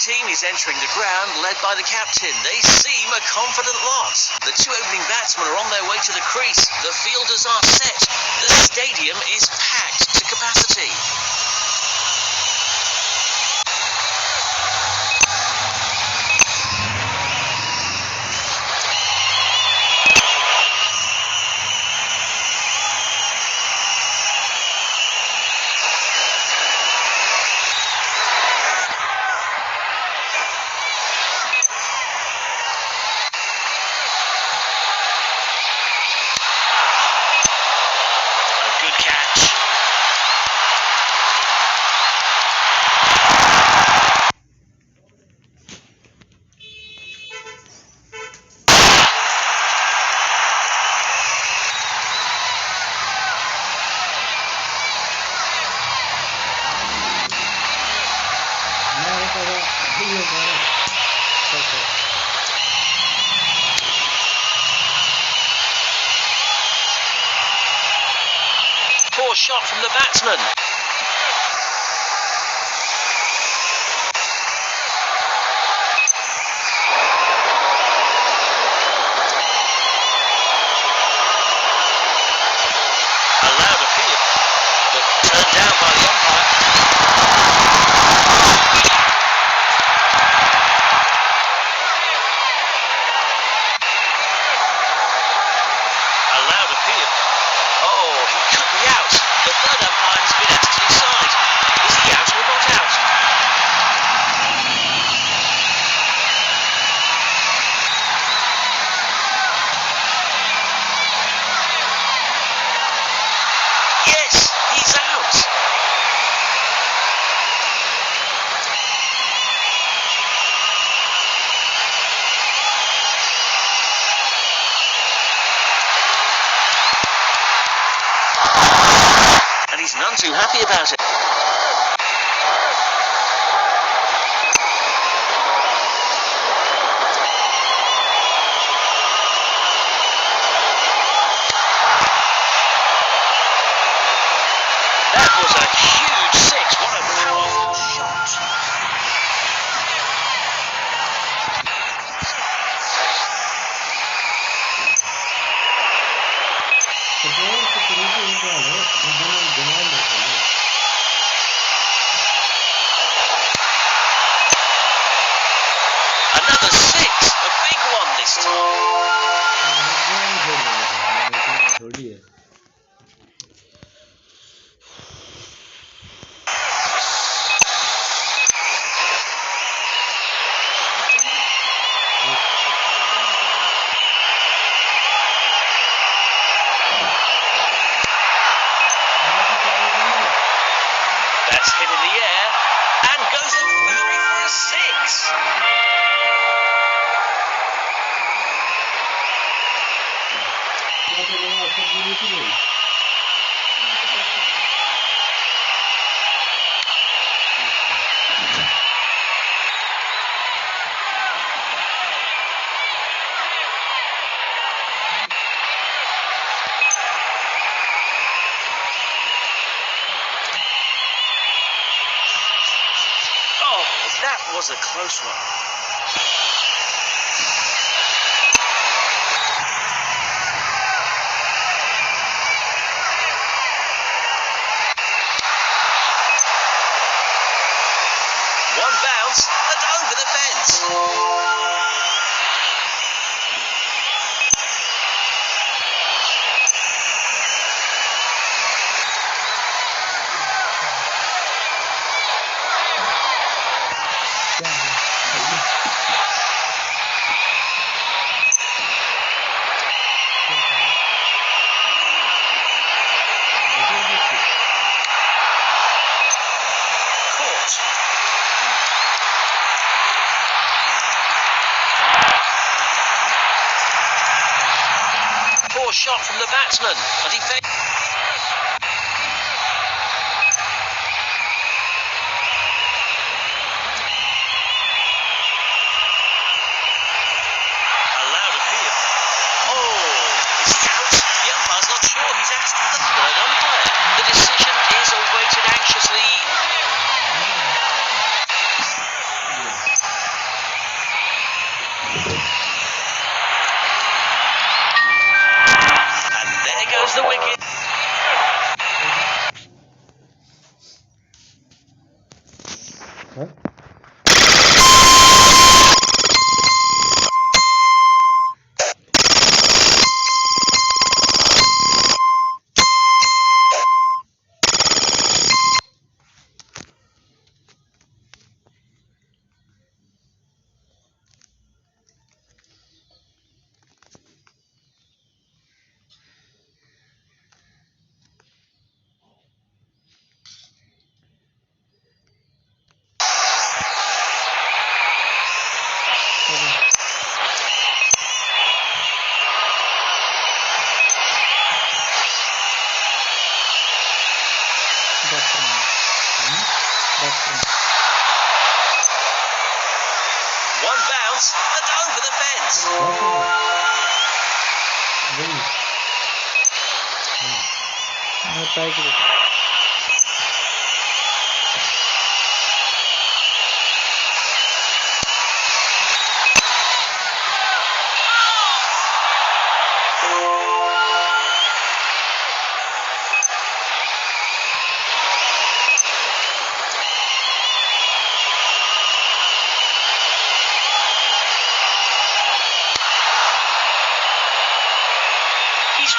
team is entering the ground led by the captain. They seem a confident lot. The two opening batsmen are on their way to the crease. The fielders are set. The stadium is packed to capacity. Poor shot from the batsman. Allowed a field, but turned down by the umpire. Allowed a field. Oh, he could be out. The third umpire has been asked to decide. Is he out or not out? Yes, he's out. And he's none too happy about it. That was a huge six. What a powerful shot. Another six, a big one this time. That's hit in the air and goes in theory for a six. Oh, that was a close one. One bounce and over the fence. Caught. Poor shot from the batsman, and he failed. Allowed a field. Oh, is he out? The umpire's not sure. He's asked the third umpire. The decision is awaited anxiously. He's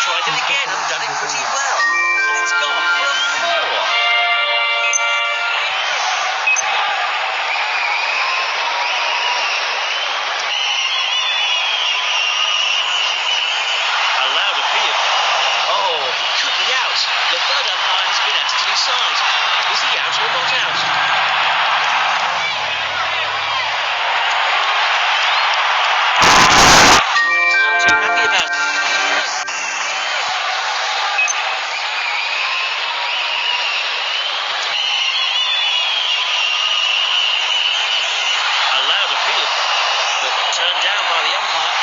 tried it again and done it pretty well. And it's gone for a 4. Allowed appeal. Oh, he could be out. The third umpire has been asked to decide. Is he out or not out? He's not too happy about it. Allowed appeal, but turned down by the umpire.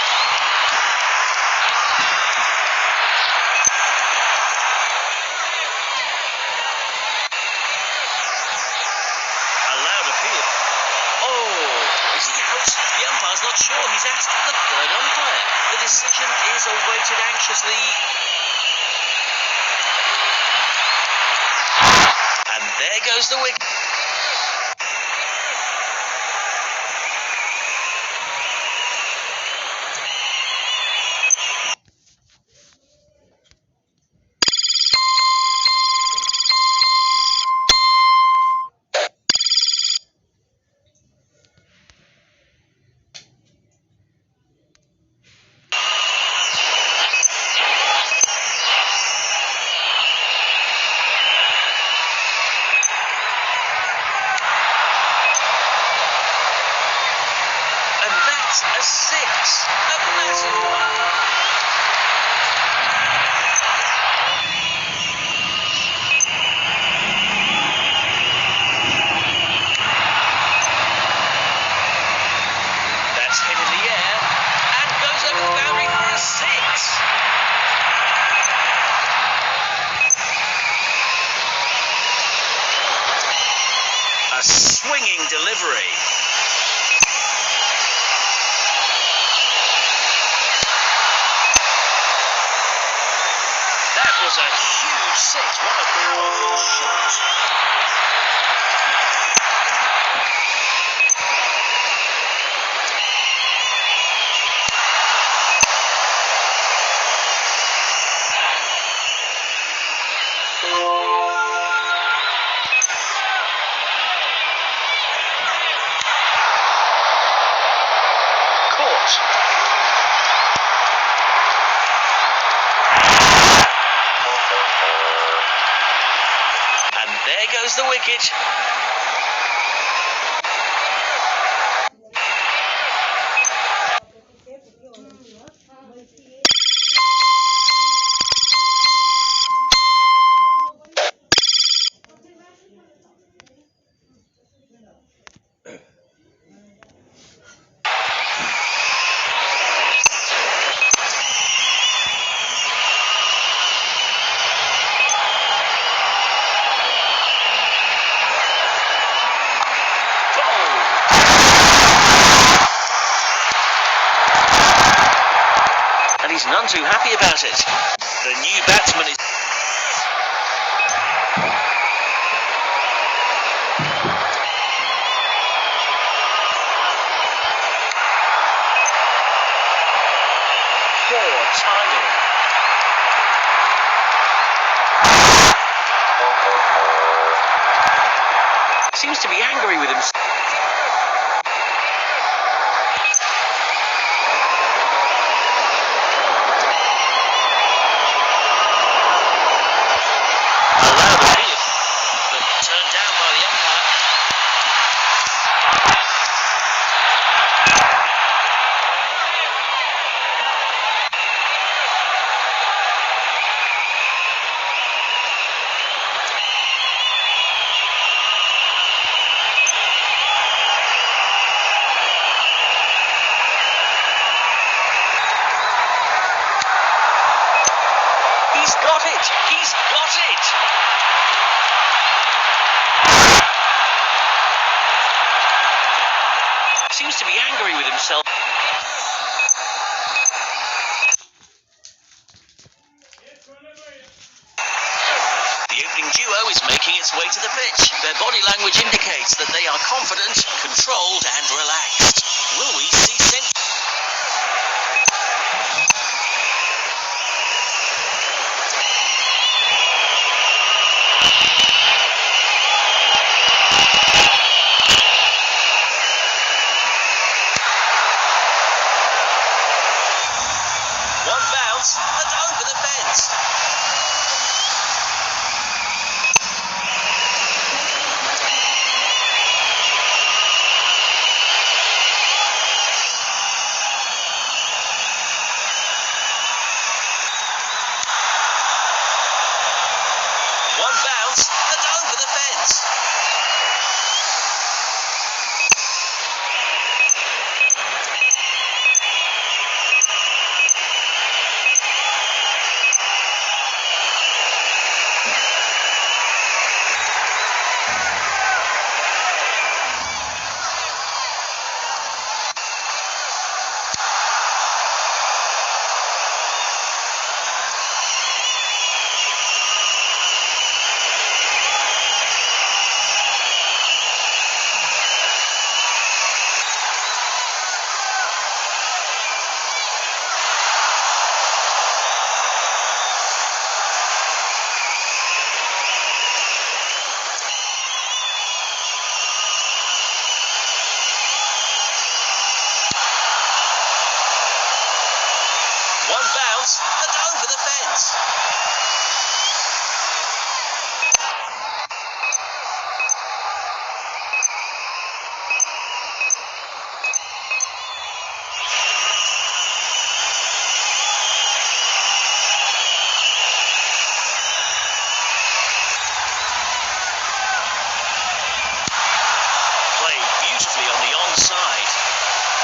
Allowed appeal. Oh, is he out? The umpire's not sure. He's asked for the third umpire. The decision is awaited anxiously. And there goes the wicket. A 6, a massive one. That's hit in the air and goes over the boundary for a 6. A swinging delivery. That was a huge 6. What a powerful shot. Caught. And there goes the wicket. He's none too happy about it. The new batsman is... Poor timing. Seems to be angry with himself. He's got it! He's got it! Seems to be angry with himself. The opening duo is making its way to the pitch. Their body language indicates that they are confident, controlled and relaxed. Will we see one bounce and over the fence? One bounce and over the fence. One bounce and over the fence.